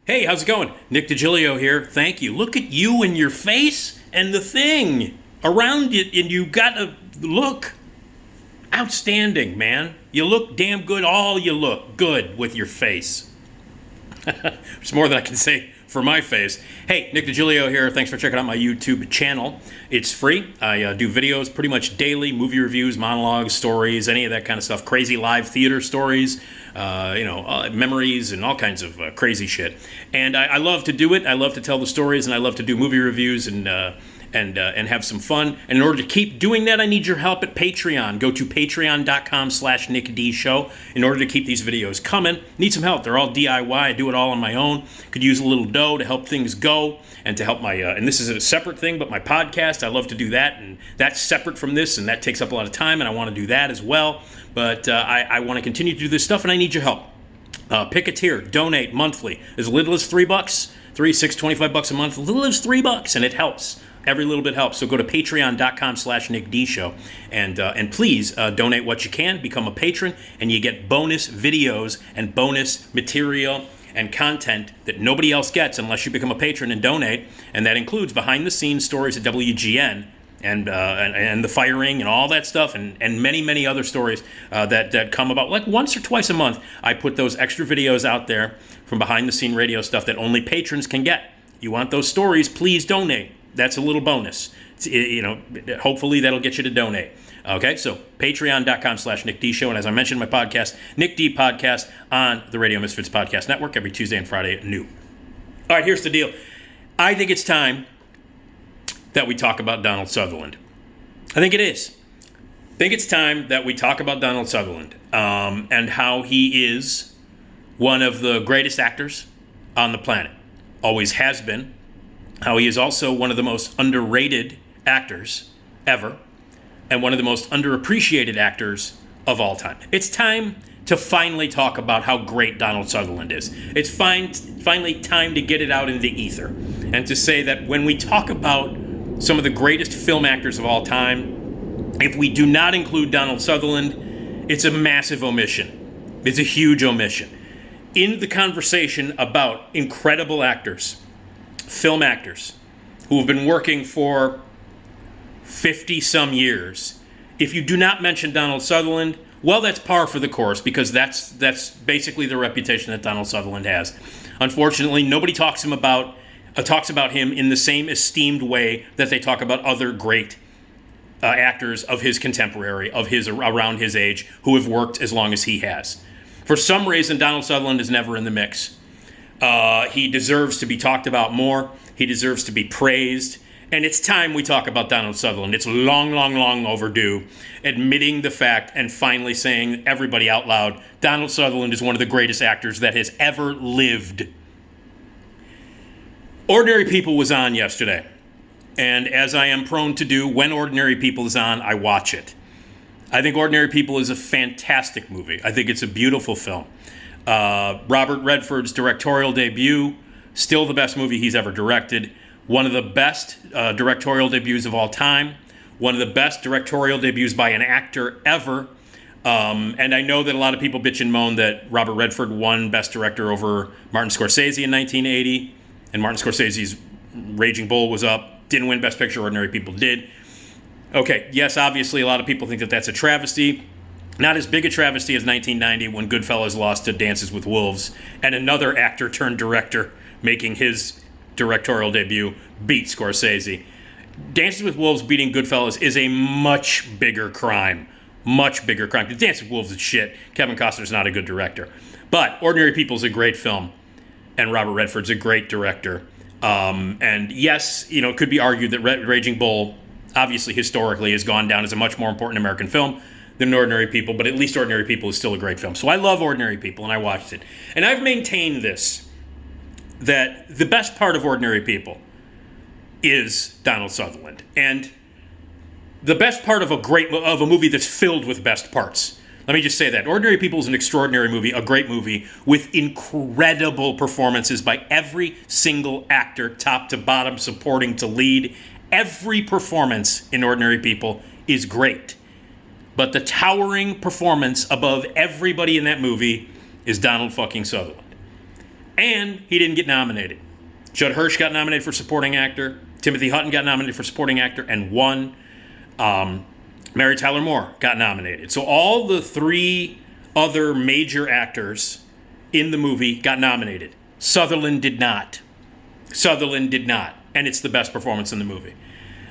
Hey, how's it going? Nick Digilio here. Thank you. Look at you and your face and the thing around it, and you got to look outstanding, man. You look damn good. You look good with your face. It's more than I can say for my face. Hey, Nick Digilio here. Thanks for checking out my YouTube channel. It's free. I do videos pretty much daily, movie reviews, monologues, stories, any of that kind of stuff. Crazy live theater stories, memories, and all kinds of crazy shit. And I love to do it. I love to tell the stories, and I love to do movie reviews and have some fun. And in order to keep doing that, I need your help at Patreon. Go to patreon.com/NickDShow in order to keep these videos coming. Need some help. They're all DIY. I do it all on my own. Could use a little dough to help things go and to help my, and this is a separate thing, but my podcast, I love to do that. And that's separate from this, and that takes up a lot of time, and I want to do that as well. But I want to continue to do this stuff, and I need your help. Pick a tier. Donate monthly. As little as $3, $3, $6, $25 a month. As little as $3, and it helps. Every little bit helps. So go to patreon.com/NickDShow and please donate what you can, become a patron, and you get bonus videos and bonus material and content that nobody else gets unless you become a patron and donate. And that includes behind the scenes stories at WGN and the firing and all that stuff and many, many other stories that come about like once or twice a month. I put those extra videos out there from behind the scene radio stuff that only patrons can get. You want those stories, please donate. That's a little bonus. Hopefully that'll get you to donate. Okay, so patreon.com/NickDShow. And as I mentioned in my podcast, Nick D Podcast on the Radio Misfits Podcast Network every Tuesday and Friday at noon. All right, here's the deal. I think it's time that we talk about Donald Sutherland. I think it is. I think it's time that we talk about Donald Sutherland and how he is one of the greatest actors on the planet. Always has been. How he is also one of the most underrated actors ever and one of the most underappreciated actors of all time. It's time to finally talk about how great Donald Sutherland is. It's finally time to get it out in the ether and to say that when we talk about some of the greatest film actors of all time, if we do not include Donald Sutherland, it's a massive omission. It's a huge omission. In the conversation about incredible actors, film actors who have been working for 50-some years, if you do not mention Donald Sutherland, well, that's par for the course because that's basically the reputation that Donald Sutherland has. Unfortunately, nobody talks about him in the same esteemed way that they talk about other great actors of his contemporary, around his age, who have worked as long as he has. For some reason, Donald Sutherland is never in the mix. He deserves to be talked about more. He deserves to be praised. And it's time we talk about Donald Sutherland. It's long, long, long overdue, admitting the fact and finally saying everybody out loud, Donald Sutherland is one of the greatest actors that has ever lived. Ordinary People was on yesterday. And as I am prone to do, when Ordinary People is on, I watch it. I think Ordinary People is a fantastic movie. I think it's a beautiful film. Robert Redford's directorial debut, still the best movie he's ever directed. One of the best directorial debuts of all time. One of the best directorial debuts by an actor ever. And I know that a lot of people bitch and moan that Robert Redford won Best Director over Martin Scorsese in 1980. And Martin Scorsese's Raging Bull was up. Didn't win Best Picture, Ordinary People did. Okay, yes, obviously a lot of people think that that's a travesty. Not as big a travesty as 1990 when Goodfellas lost to Dances with Wolves and another actor turned director making his directorial debut beat Scorsese. Dances with Wolves beating Goodfellas is a much bigger crime. Much bigger crime. Because Dances with Wolves is shit. Kevin Costner's not a good director. But Ordinary People is a great film. And Robert Redford's a great director. And yes, it could be argued that Raging Bull, obviously historically, has gone down as a much more important American film than Ordinary People, but at least Ordinary People is still a great film. So I love Ordinary People, and I watched it. And I've maintained this, that the best part of Ordinary People is Donald Sutherland. And the best part of a movie that's filled with best parts. Let me just say that. Ordinary People is an extraordinary movie, a great movie, with incredible performances by every single actor, top to bottom, supporting to lead. Every performance in Ordinary People is great. But the towering performance above everybody in that movie is Donald fucking Sutherland. And he didn't get nominated. Judd Hirsch got nominated for supporting actor. Timothy Hutton got nominated for supporting actor and won. Mary Tyler Moore got nominated. So all the 3 other major actors in the movie got nominated. Sutherland did not. Sutherland did not. And it's the best performance in the movie.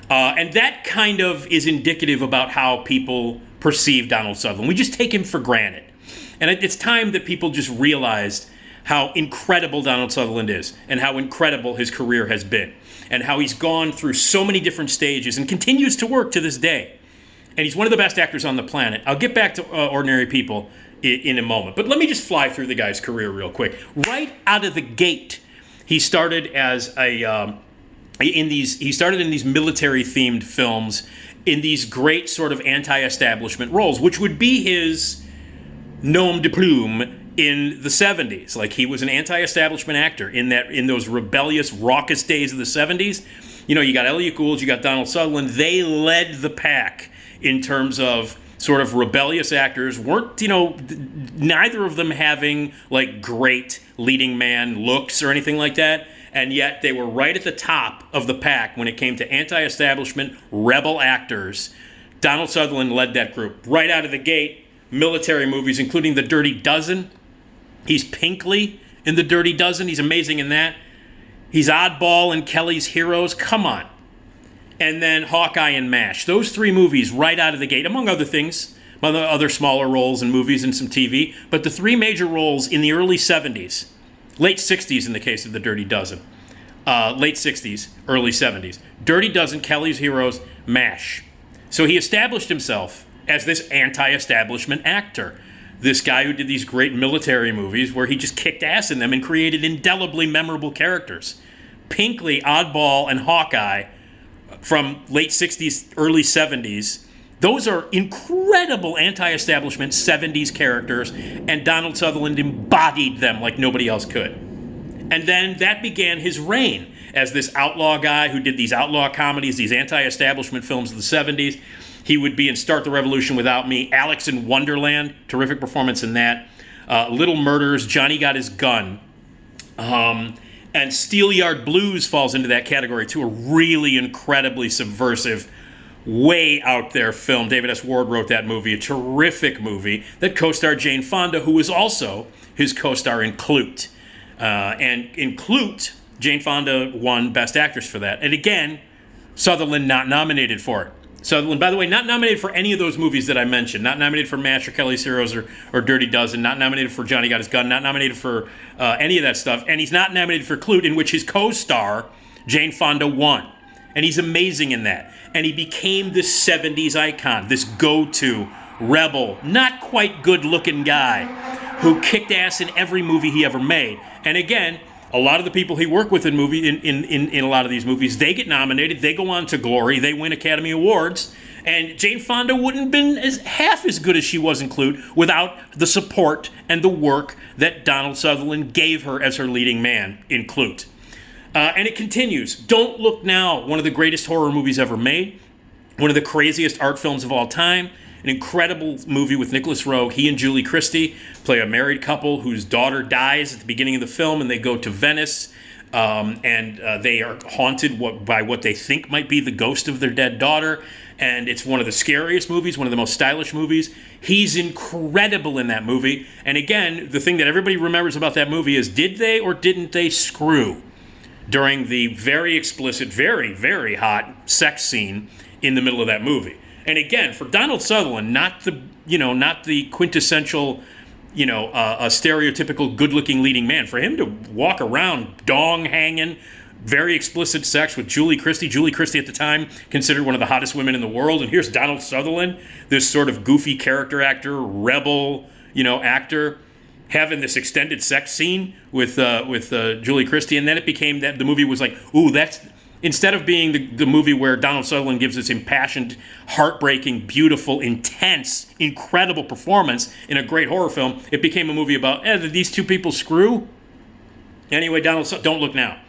And that kind of is indicative about how people perceive Donald Sutherland. We just take him for granted. And it's time that people just realized how incredible Donald Sutherland is and how incredible his career has been and how he's gone through so many different stages and continues to work to this day. And he's one of the best actors on the planet. I'll get back to Ordinary People in a moment. But let me just fly through the guy's career real quick. Right out of the gate, he started as he started in these military-themed films in these great sort of anti-establishment roles, which would be his nom de plume in the 70s. Like, he was an anti-establishment actor in those rebellious, raucous days of the 70s. You know, you got Elliot Gould, you got Donald Sutherland. They led the pack in terms of sort of rebellious actors. Weren't, you know, neither of them having like great leading man looks or anything like that. And yet they were right at the top of the pack when it came to anti-establishment rebel actors. Donald Sutherland led that group right out of the gate. Military movies, including The Dirty Dozen. He's Pinkley in The Dirty Dozen. He's amazing in that. He's Oddball in Kelly's Heroes. Come on. And then Hawkeye and MASH. Those 3 movies right out of the gate, among other things, other smaller roles in movies and some TV. But the 3 major roles in the early 70s, late 60s in the case of The Dirty Dozen, late 60s, early 70s. Dirty Dozen, Kelly's Heroes, MASH. So he established himself as this anti-establishment actor. This guy who did these great military movies where he just kicked ass in them and created indelibly memorable characters. Pinkley, Oddball, and Hawkeye from late 60s, early 70s, those are incredible anti-establishment 70s characters, and Donald Sutherland embodied them like nobody else could. And then that began his reign as this outlaw guy who did these outlaw comedies, these anti-establishment films of the 70s. He would be in Start the Revolution Without Me, Alex in Wonderland, terrific performance in that, Little Murders, Johnny Got His Gun, and Steelyard Blues falls into that category too, a really incredibly subversive, way out there film. David S. Ward wrote that movie, a terrific movie that co-starred Jane Fonda, who was also his co-star in Klute. And in Klute, Jane Fonda won Best Actress for that. And again, Sutherland not nominated for it. Sutherland, by the way, not nominated for any of those movies that I mentioned. Not nominated for MASH or Kelly's Heroes or Dirty Dozen. Not nominated for Johnny Got His Gun. Not nominated for any of that stuff. And he's not nominated for Klute, in which his co-star, Jane Fonda, won. And he's amazing in that. And he became this 70s icon, this go-to, rebel, not quite good-looking guy who kicked ass in every movie he ever made. And again, a lot of the people he worked with in a lot of these movies, they get nominated, they go on to glory, they win Academy Awards, and Jane Fonda wouldn't have been half as good as she was in Klute without the support and the work that Donald Sutherland gave her as her leading man in Klute. And it continues. Don't Look Now, one of the greatest horror movies ever made, one of the craziest art films of all time, an incredible movie with Nicholas Roeg. He and Julie Christie play a married couple whose daughter dies at the beginning of the film, and they go to Venice, and they are haunted by what they think might be the ghost of their dead daughter. And it's one of the scariest movies, one of the most stylish movies. He's incredible in that movie. And again, the thing that everybody remembers about that movie is, did they or didn't they screw during the very explicit, very, very hot sex scene in the middle of that movie? And again, for Donald Sutherland, not the quintessential, a stereotypical good-looking leading man. For him to walk around dong hanging, very explicit sex with Julie Christie. Julie Christie at the time considered one of the hottest women in the world. And here's Donald Sutherland, this sort of goofy character actor, rebel, actor, having this extended sex scene with Julie Christie. And then it became that the movie was like, ooh, that's... Instead of being the movie where Donald Sutherland gives this impassioned, heartbreaking, beautiful, intense, incredible performance in a great horror film, it became a movie about, did these two people screw? Anyway, Don't Look Now.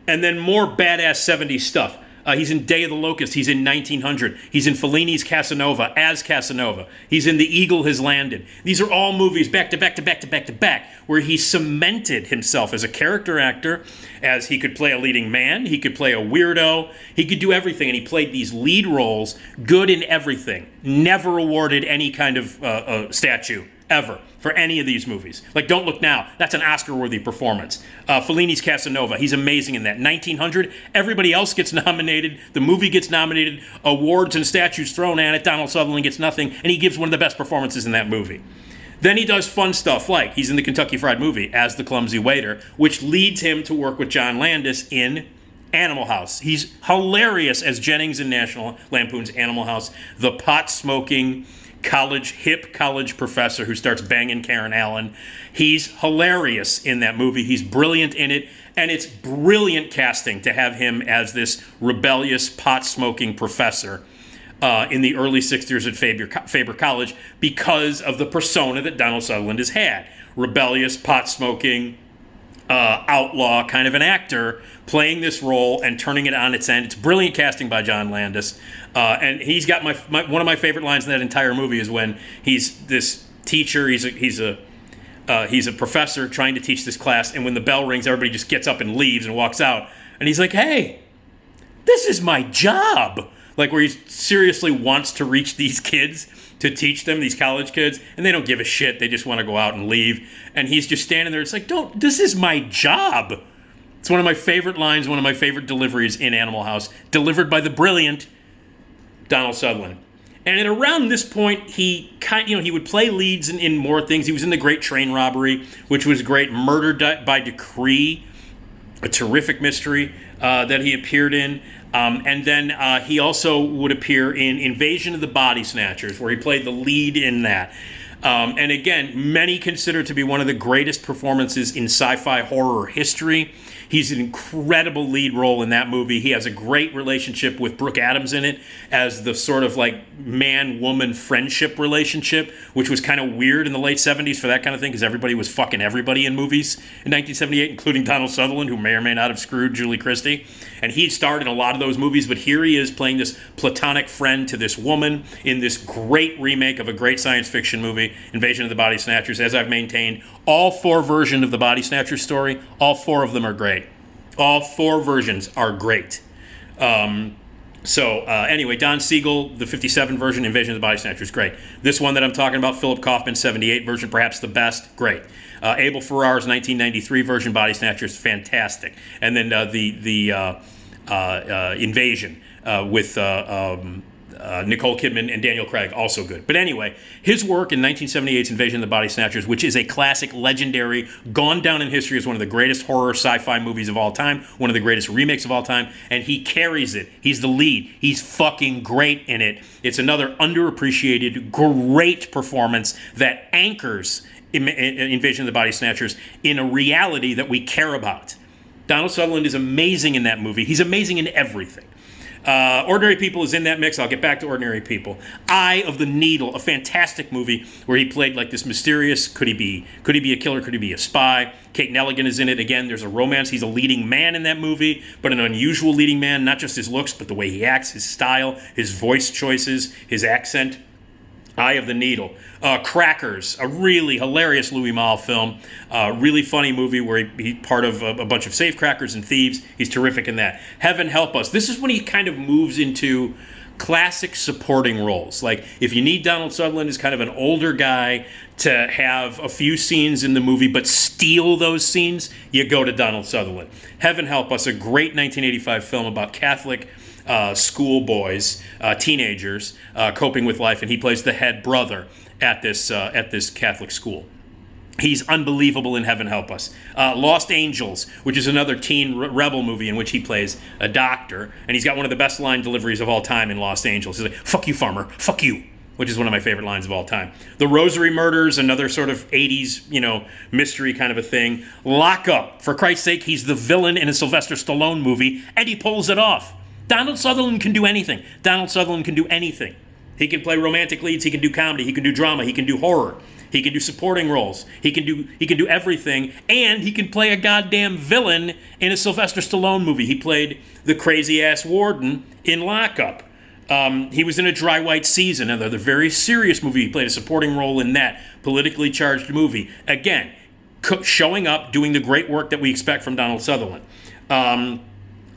And then more badass 70s stuff. He's in Day of the Locust. He's in 1900. He's in Fellini's Casanova as Casanova. He's in The Eagle Has Landed. These are all movies back to back to back to back to back where he cemented himself as a character actor, as he could play a leading man, he could play a weirdo, he could do everything, and he played these lead roles, good in everything. Never awarded any kind of statue, ever, for any of these movies. Like Don't Look Now, that's an Oscar-worthy performance. Fellini's Casanova, he's amazing in that. 1900, everybody else gets nominated, the movie gets nominated, awards and statues thrown at it, Donald Sutherland gets nothing, and he gives one of the best performances in that movie. Then he does fun stuff, like he's in the Kentucky Fried Movie as the clumsy waiter, which leads him to work with John Landis in Animal House. He's hilarious as Jennings in National Lampoon's Animal House, the pot-smoking, hip college professor who starts banging Karen Allen. He's hilarious in that movie. He's brilliant in it, and it's brilliant casting to have him as this rebellious, pot-smoking professor in the early 60s at Faber College because of the persona that Donald Sutherland has had. Rebellious, pot-smoking, outlaw kind of an actor playing this role and turning it on its end. It's brilliant casting by John Landis. And he's got one of my favorite lines in that entire movie is when he's this teacher, he's a professor trying to teach this class, and when the bell rings, everybody just gets up and leaves and walks out. And he's like, hey, this is my job. Like where he seriously wants to reach these kids, to teach them, these college kids, and they don't give a shit. They just want to go out and leave. And he's just standing there. It's like, this is my job. It's one of my favorite lines, one of my favorite deliveries in Animal House, delivered by the brilliant Donald Sutherland. And at around this point, he would play leads in more things. He was in The Great Train Robbery, which was great. Murder by Decree, a terrific mystery that he appeared in. And then he also would appear in Invasion of the Body Snatchers, where he played the lead in that. And again, many consider to be one of the greatest performances in sci-fi horror history. He's an incredible lead role in that movie. He has a great relationship with Brooke Adams in it as the sort of like man-woman friendship relationship, which was kind of weird in the late 70s for that kind of thing because everybody was fucking everybody in movies in 1978, including Donald Sutherland, who may or may not have screwed Julie Christie. And he starred in a lot of those movies, but here he is playing this platonic friend to this woman in this great remake of a great science fiction movie, Invasion of the Body Snatchers. As I've maintained, all 4 versions of the Body Snatchers story, all 4 of them are great. All 4 versions are great. Anyway, Don Siegel, the 57 version, Invasion of the Body Snatchers, great. This one that I'm talking about, Philip Kaufman, 78 version, perhaps the best, great. Abel Ferrara's 1993 version, Body Snatchers, fantastic. And then the Invasion with Nicole Kidman and Daniel Craig, also good. But anyway, his work in 1978's Invasion of the Body Snatchers, which is a classic, legendary, gone down in history as one of the greatest horror sci-fi movies of all time, one of the greatest remakes of all time, and he carries it. He's the lead. He's fucking great in it. It's another underappreciated, great performance that anchors Invasion of the Body Snatchers in a reality that we care about. Donald Sutherland is amazing in that movie. He's amazing in everything. Ordinary People is in that mix. I'll get back to Ordinary People. Eye of the Needle, a fantastic movie where he played like this mysterious, could he be a killer, could he be a spy? Kate Nelligan is in it. Again, there's a romance. He's a leading man in that movie, but an unusual leading man, not just his looks, but the way he acts, his style, his voice choices, his accent. Eye of the Needle. Crackers, a really hilarious Louis Malle film. Really funny movie where he's part of a bunch of safecrackers and thieves. He's terrific in that. Heaven Help Us. This is when he kind of moves into classic supporting roles. Like, if you need Donald Sutherland as kind of an older guy to have a few scenes in the movie but steal those scenes, you go to Donald Sutherland. Heaven Help Us, a great 1985 film about Catholic schoolboys, teenagers, coping with life, and he plays the head brother at this Catholic school. He's unbelievable in Heaven Help Us. Lost Angels, which is another teen rebel movie in which he plays a doctor, and he's got one of the best line deliveries of all time in Lost Angels. He's like, "Fuck you, farmer, fuck you," which is one of my favorite lines of all time. The Rosary Murders, another sort of 80s, mystery kind of a thing. Lock Up, for Christ's sake, he's the villain in a Sylvester Stallone movie, and he pulls it off. Donald Sutherland can do anything. Donald Sutherland can do anything. He can play romantic leads, he can do comedy, he can do drama, he can do horror. He can do supporting roles. He can do everything, and he can play a goddamn villain in a Sylvester Stallone movie. He played the crazy-ass warden in Lockup. He was in A Dry White Season, another very serious movie. He played a supporting role in that politically charged movie. Again, showing up, doing the great work that we expect from Donald Sutherland.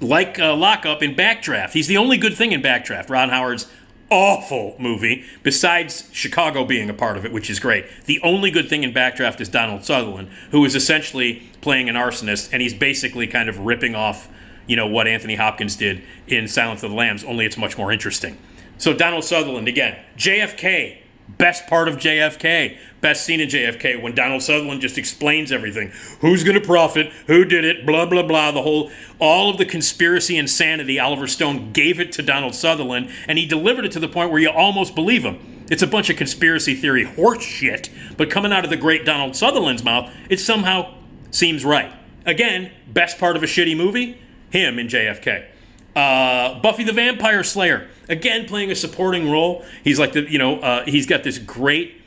Like Lockup in Backdraft. He's the only good thing in Backdraft. Ron Howard's awful movie, besides Chicago being a part of it, which is great. The only good thing in Backdraft is Donald Sutherland, who is essentially playing an arsonist, and he's basically kind of ripping off, what Anthony Hopkins did in Silence of the Lambs, only it's much more interesting. So Donald Sutherland, again, JFK, best part of JFK, best scene in JFK, when Donald Sutherland just explains everything. Who's going to profit? Who did it? Blah, blah, blah. All of the conspiracy insanity, Oliver Stone gave it to Donald Sutherland, and he delivered it to the point where you almost believe him. It's a bunch of conspiracy theory horse shit, but coming out of the great Donald Sutherland's mouth, it somehow seems right. Again, best part of a shitty movie? Him in JFK. Buffy the Vampire Slayer, again playing a supporting role. He's like he's got this great,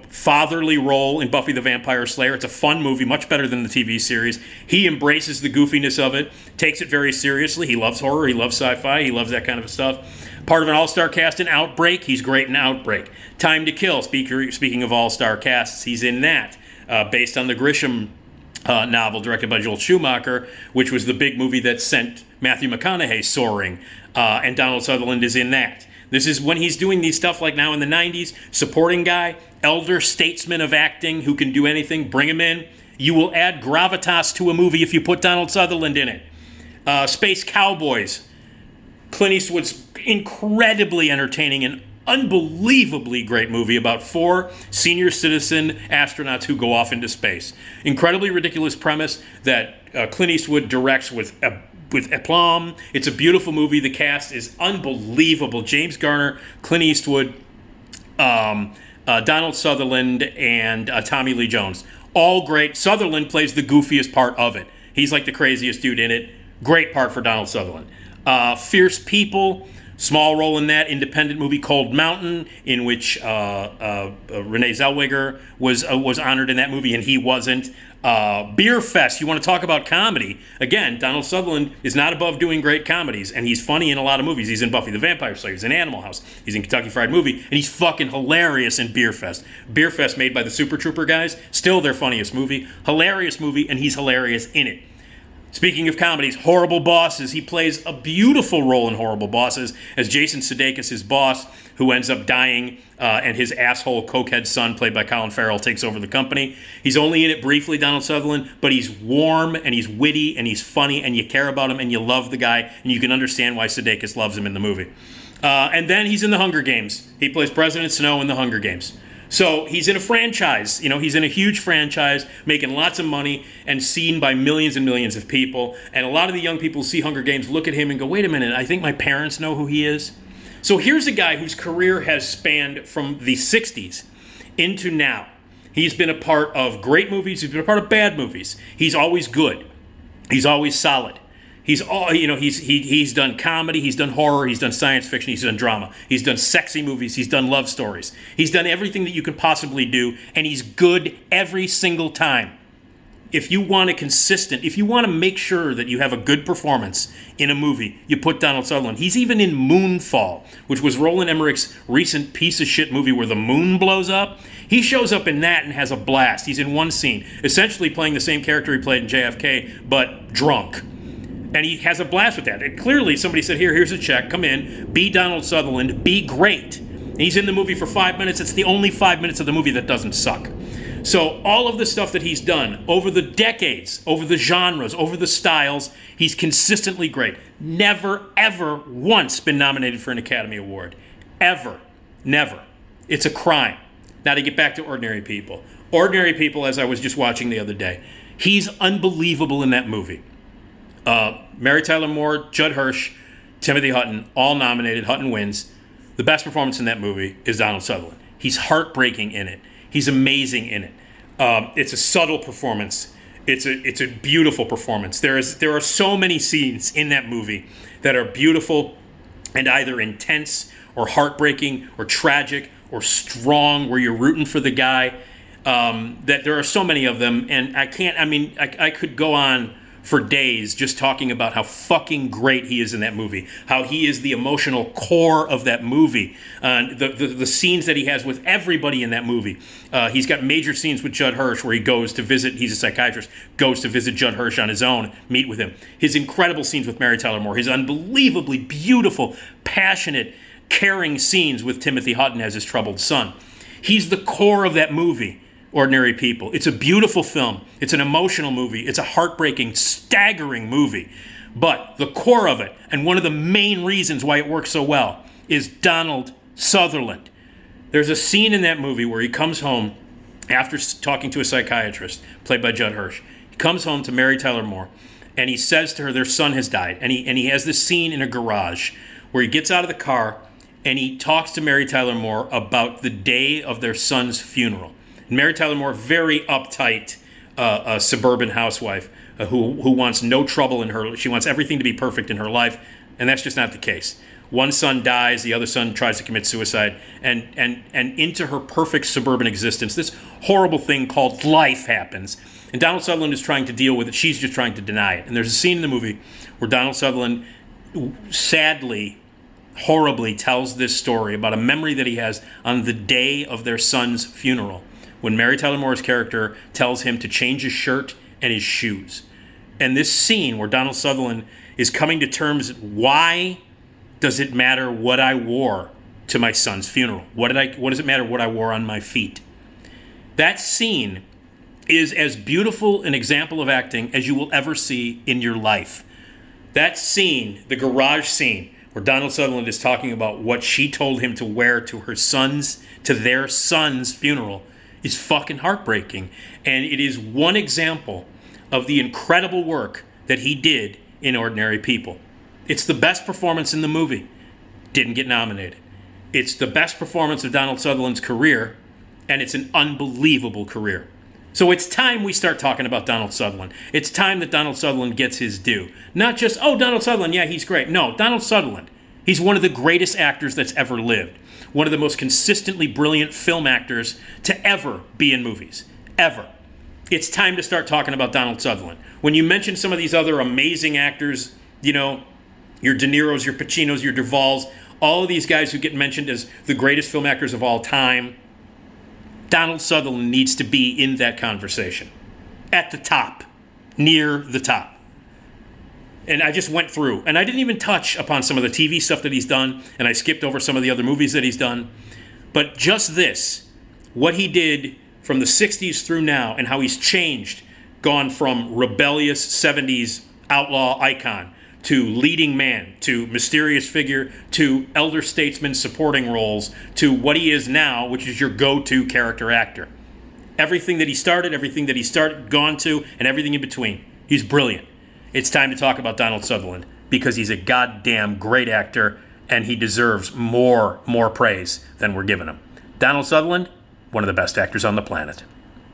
fatherly role in Buffy the Vampire Slayer. It's a fun movie, much better than the TV series. He embraces the goofiness of it, takes it very seriously. He loves horror, he loves sci-fi, he loves that kind of stuff. Part of an all-star cast in Outbreak. He's great in Outbreak. Time to Kill, speaking of all-star casts, he's in that, based on the Grisham novel directed by Joel Schumacher, which was the big movie that sent Matthew McConaughey soaring, and Donald Sutherland is in that. This is when he's doing these stuff like now in the 90s, supporting guy, elder statesman of acting who can do anything, bring him in. You will add gravitas to a movie if you put Donald Sutherland in it. Space Cowboys, Clint Eastwood's incredibly entertaining and unbelievably great movie about 4 senior citizen astronauts who go off into space. Incredibly ridiculous premise that Clint Eastwood directs with aplomb. It's a beautiful movie. The cast is unbelievable. James Garner, Clint Eastwood, Donald Sutherland, and Tommy Lee Jones. All great. Sutherland plays the goofiest part of it. He's like the craziest dude in it. Great part for Donald Sutherland. Fierce People, small role in that independent movie, Cold Mountain, in which Renee Zellweger was honored in that movie, and he wasn't. Beer Fest, you want to talk about comedy. Again, Donald Sutherland is not above doing great comedies, and he's funny in a lot of movies. He's in Buffy the Vampire Slayer, he's in Animal House, he's in Kentucky Fried Movie, and he's fucking hilarious in Beer Fest. Beer Fest, made by the Super Trooper guys, still their funniest movie. Hilarious movie, and he's hilarious in it. Speaking of comedies, Horrible Bosses. He plays a beautiful role in Horrible Bosses as Jason Sudeikis' boss, who ends up dying, and his asshole cokehead son, played by Colin Farrell, takes over the company. He's only in it briefly, Donald Sutherland, but he's warm, and he's witty, and he's funny, and you care about him, and you love the guy, and you can understand why Sudeikis loves him in the movie. And then he's in The Hunger Games. He plays President Snow in The Hunger Games. So he's in a franchise, he's in a huge franchise, making lots of money and seen by millions and millions of people. And a lot of the young people who see Hunger Games look at him and go, wait a minute, I think my parents know who he is. So here's a guy whose career has spanned from the 60s into now. He's been a part of great movies, he's been a part of bad movies. He's always good. He's always solid. He's done comedy, he's done horror, he's done science fiction, he's done drama, he's done sexy movies, he's done love stories. He's done everything that you could possibly do, and he's good every single time. If you want to make sure that you have a good performance in a movie, you put Donald Sutherland. He's even in Moonfall, which was Roland Emmerich's recent piece of shit movie where the moon blows up. He shows up in that and has a blast. He's in one scene, essentially playing the same character he played in JFK, but drunk. And he has a blast with that. And clearly somebody said, here's a check, come in, be Donald Sutherland, be great. And he's in the movie for 5 minutes. It's the only 5 minutes of the movie that doesn't suck. So all of the stuff that he's done over the decades, over the genres, over the styles, he's consistently great. Never, ever once been nominated for an Academy Award. Ever. Never. It's a crime. Now to get back to Ordinary People. Ordinary People, as I was just watching the other day, he's unbelievable in that movie. Mary Tyler Moore, Judd Hirsch, Timothy Hutton, all nominated. Hutton wins. The best performance in that movie is Donald Sutherland. He's heartbreaking in it. He's amazing in it. It's a subtle performance. It's a beautiful performance. There are so many scenes in that movie that are beautiful and either intense or heartbreaking or tragic or strong, where you're rooting for the guy. That there are so many of them, and I could go on for days just talking about how fucking great he is in that movie, how he is the emotional core of that movie, the scenes that he has with everybody in that movie. He's got major scenes with Judd Hirsch where he goes to visit, he's a psychiatrist, goes to visit Judd Hirsch on his own, meet with him. His incredible scenes with Mary Tyler Moore, his unbelievably beautiful, passionate, caring scenes with Timothy Hutton as his troubled son. He's the core of that movie. Ordinary People. It's a beautiful film. It's an emotional movie. It's a heartbreaking, staggering movie. But the core of it, and one of the main reasons why it works so well, is Donald Sutherland. There's a scene in that movie where he comes home after talking to a psychiatrist, played by Judd Hirsch. He comes home to Mary Tyler Moore, and he says to her, their son has died. And he has this scene in a garage where he gets out of the car, and he talks to Mary Tyler Moore about the day of their son's funeral. Mary Tyler Moore, very uptight suburban housewife who wants no trouble in her. She wants everything to be perfect in her life, and that's just not the case. One son dies, the other son tries to commit suicide, and into her perfect suburban existence, this horrible thing called life happens. And Donald Sutherland is trying to deal with it. She's just trying to deny it. And there's a scene in the movie where Donald Sutherland sadly, horribly tells this story about a memory that he has on the day of their son's funeral, when Mary Tyler Moore's character tells him to change his shirt and his shoes. And this scene where Donald Sutherland is coming to terms, why does it matter what I wore to my son's funeral? What does it matter what I wore on my feet? That scene is as beautiful an example of acting as you will ever see in your life. That scene, the garage scene, where Donald Sutherland is talking about what she told him to wear to their son's funeral, is fucking heartbreaking. And it is one example of the incredible work that he did in Ordinary People. It's the best performance in the movie. Didn't get nominated. It's the best performance of Donald Sutherland's career, and it's an unbelievable career. So it's time we start talking about Donald Sutherland. It's time that Donald Sutherland gets his due. Not just, oh, Donald Sutherland, yeah, he's great. No, Donald Sutherland. He's one of the greatest actors that's ever lived. One of the most consistently brilliant film actors to ever be in movies. Ever. It's time to start talking about Donald Sutherland. When you mention some of these other amazing actors, you know, your De Niro's, your Pacino's, your Duvall's, all of these guys who get mentioned as the greatest film actors of all time, Donald Sutherland needs to be in that conversation. At the top. Near the top. And I just went through, and I didn't even touch upon some of the TV stuff that he's done, and I skipped over some of the other movies that he's done. But just this, what he did from the 60s through now, and how he's changed, gone from rebellious 70s outlaw icon to leading man, to mysterious figure, to elder statesman supporting roles, to what he is now, which is your go-to character actor. Everything that he started, gone to, and everything in between. He's brilliant. It's time to talk about Donald Sutherland because he's a goddamn great actor and he deserves more praise than we're giving him. Donald Sutherland, one of the best actors on the planet.